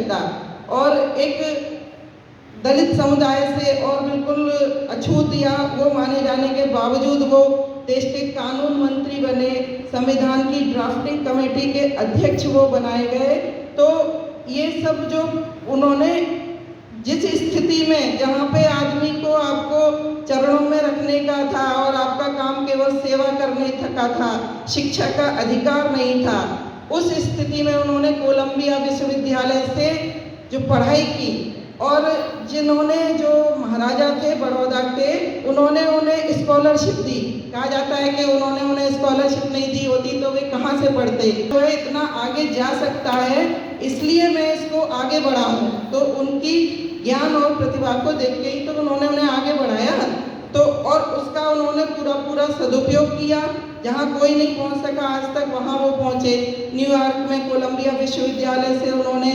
सकता। और एक दलित समुदाय से और बिल्कुल अछूत या वो माने जाने के बावजूद वो देश के कानून मंत्री बने, संविधान की ड्राफ्टिंग कमेटी के अध्यक्ष वो बनाए गए। तो ये सब जो उन्होंने जिस स्थिति में जहाँ पे आदमी को आपको चरणों में रखने का था और आपका काम केवल सेवा करने का था, शिक्षा का अधिकार नहीं था, उस स्थिति में उन्होंने कोलंबिया विश्वविद्यालय से जो पढ़ाई की और जिन्होंने जो महाराजा थे बड़ौदा के, उन्होंने उन्हें स्कॉलरशिप दी। कहा जाता है कि उन्होंने उन्हें स्कॉलरशिप नहीं दी होती तो वे कहाँ से पढ़ते। तो इतना आगे जा सकता है, इसलिए मैं इसको आगे बढ़ा हूँ। तो उनकी ज्ञान और प्रतिभा को देख के ही तो उन्होंने उन्हें आगे बढ़ाया। तो और उसका उन्होंने पूरा सदुपयोग किया। जहाँ कोई नहीं पहुँच सका आज तक, वहाँ वो पहुँचे। न्यूयॉर्क में कोलंबिया विश्वविद्यालय से उन्होंने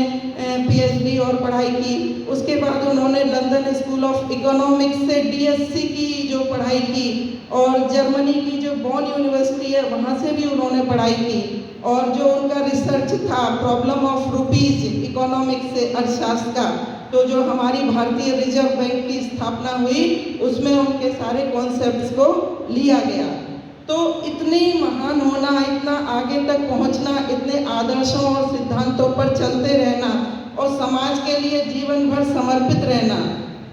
पीएचडी और पढ़ाई की। उसके बाद उन्होंने लंदन स्कूल ऑफ इकोनॉमिक्स से डीएससी की जो पढ़ाई की और जर्मनी की जो बॉन यूनिवर्सिटी है वहाँ से भी उन्होंने पढ़ाई की। और जो उनका रिसर्च था प्रॉब्लम ऑफ रुपीज इकोनॉमिक्स से अर्थशास्त्र का, तो जो हमारी भारतीय रिजर्व बैंक की स्थापना हुई उसमें उनके सारे कॉन्सेप्ट्स को लिया गया। तो इतनी महान होना, इतना आगे तक पहुंचना, इतने आदर्शों और सिद्धांतों पर चलते रहना और समाज के लिए जीवन भर समर्पित रहना,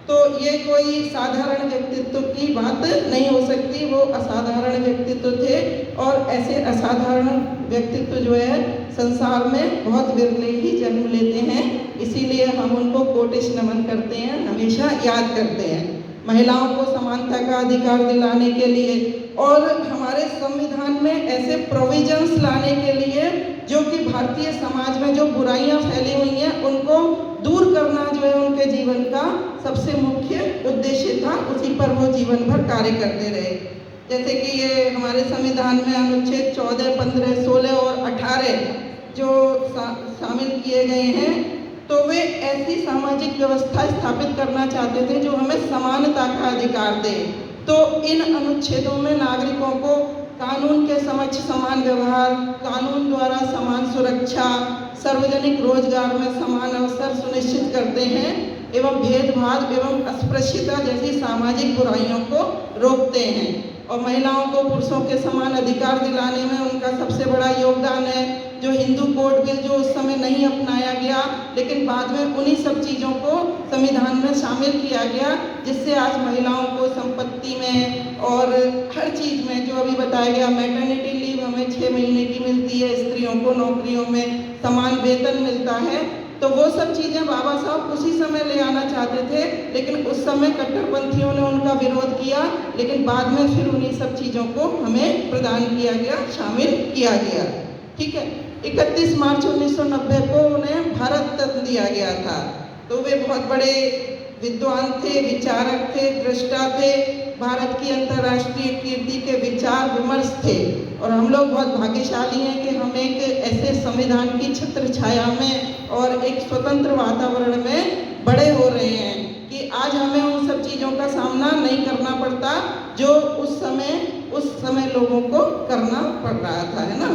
तो ये कोई साधारण व्यक्तित्व की बात नहीं हो सकती। वो असाधारण व्यक्तित्व थे और ऐसे असाधारण व्यक्तित्व जो है संसार में बहुत विरले ही जन्म लेते हैं। इसीलिए हम उनको कोटिश नमन करते हैं, हमेशा याद करते हैं। महिलाओं को समानता का अधिकार दिलाने के लिए और हमारे संविधान में ऐसे प्रोविजंस लाने के लिए जो कि भारतीय समाज में जो बुराइयां फैली हुई हैं उनको दूर करना जो है उनके जीवन का सबसे मुख्य उद्देश्य था। उसी पर वो जीवन भर कार्य करते रहे। जैसे कि ये हमारे संविधान में अनुच्छेद 14, 15, 16 और 18 जो शामिल किए गए हैं, तो वे ऐसी सामाजिक व्यवस्था स्थापित करना चाहते थे जो हमें समानता का अधिकार दे। तो इन अनुच्छेदों में नागरिकों को कानून के समक्ष समान व्यवहार, कानून द्वारा समान सुरक्षा, सार्वजनिक रोजगार में समान अवसर सुनिश्चित करते हैं एवं भेदभाव एवं अस्पृश्यता जैसी सामाजिक बुराइयों को रोकते हैं। और महिलाओं को पुरुषों के समान अधिकार दिलाने में उनका सबसे बड़ा योगदान है। जो हिंदू कोड बिल जो उस समय नहीं अपनाया गया, लेकिन बाद में उन्हीं सब चीज़ों को संविधान में शामिल किया गया, जिससे आज महिलाओं को संपत्ति में और हर चीज़ में जो अभी बताया गया, मैटरनिटी लीव हमें 6 महीने की मिलती है, स्त्रियों को नौकरियों में समान वेतन मिलता है। तो वो सब चीज़ें बाबा साहब उसी समय ले आना चाहते थे, लेकिन उस समय कट्टरपंथियों ने उनका विरोध किया, लेकिन बाद में फिर उन्हीं सब चीज़ों को हमें प्रदान किया गया, शामिल किया गया। ठीक है, 31 मार्च 1990 को उन्हें भारत रत्न दिया गया था। तो वे बहुत बड़े विद्वान थे, विचारक थे, दृष्टा थे, भारत की अंतर्राष्ट्रीय कीर्ति के विचार विमर्श थे। और हम लोग बहुत भाग्यशाली हैं कि हम एक ऐसे संविधान की छत्र छाया में और एक स्वतंत्र वातावरण में बड़े हो रहे हैं कि आज हमें उन सब चीज़ों का सामना नहीं करना पड़ता जो उस समय लोगों को करना पड़ रहा था, है ना।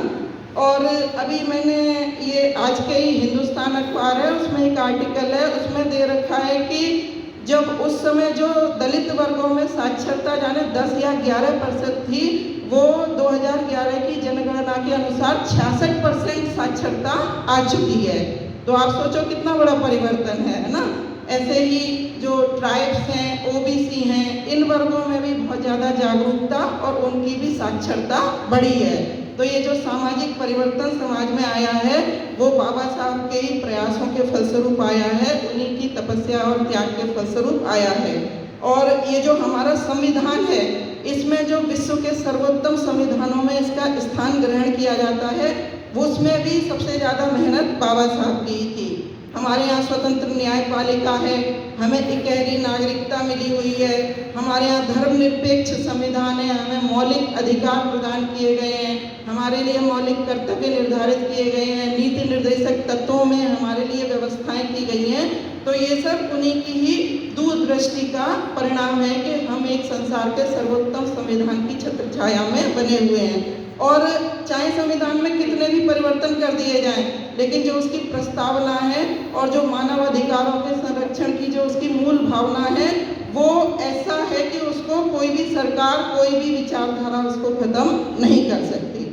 और अभी मैंने ये आज के ही हिंदुस्तान अखबार है, उसमें एक आर्टिकल है, उसमें दे रखा है कि जब उस समय जो दलित वर्गों में साक्षरता जाने 10 या 11% थी, वो 2011 की जनगणना के अनुसार 66% साक्षरता आ चुकी है। तो आप सोचो कितना बड़ा परिवर्तन है ना। ऐसे ही जो ट्राइब्स हैं, ओबीसी हैं, इन वर्गों में भी बहुत ज़्यादा जागरूकता और उनकी भी साक्षरता बढ़ी है। तो ये जो सामाजिक परिवर्तन समाज में आया है वो बाबा साहब के ही प्रयासों के फलस्वरूप आया है, उन्हीं की तपस्या और त्याग के फलस्वरूप आया है। और ये जो हमारा संविधान है, इसमें जो विश्व के सर्वोत्तम संविधानों में इसका स्थान ग्रहण किया जाता है, वो उसमें भी सबसे ज़्यादा मेहनत बाबा साहब की थी। हमारे यहाँ स्वतंत्र न्यायपालिका है, हमें इकहरी नागरिकता मिली हुई है, हमारे यहाँ धर्मनिरपेक्ष संविधान है, हमें मौलिक अधिकार प्रदान किए गए हैं, हमारे लिए मौलिक कर्तव्य निर्धारित किए गए हैं, नीति निर्देशक तत्वों में हमारे लिए व्यवस्थाएं की गई हैं। तो ये सब उन्हीं की ही दूरदृष्टि का परिणाम है कि हम एक संसार के सर्वोत्तम संविधान की छत्र छाया में बने हुए हैं। और चाहे संविधान में कितने भी परिवर्तन कर दिए जाएं, लेकिन जो उसकी प्रस्तावना है और और जो मानवाधिकारों के संरक्षण की जो उसकी मूल भावना है वो ऐसा है कि उसको कोई भी सरकार, कोई भी विचारधारा उसको खत्म नहीं कर सकती।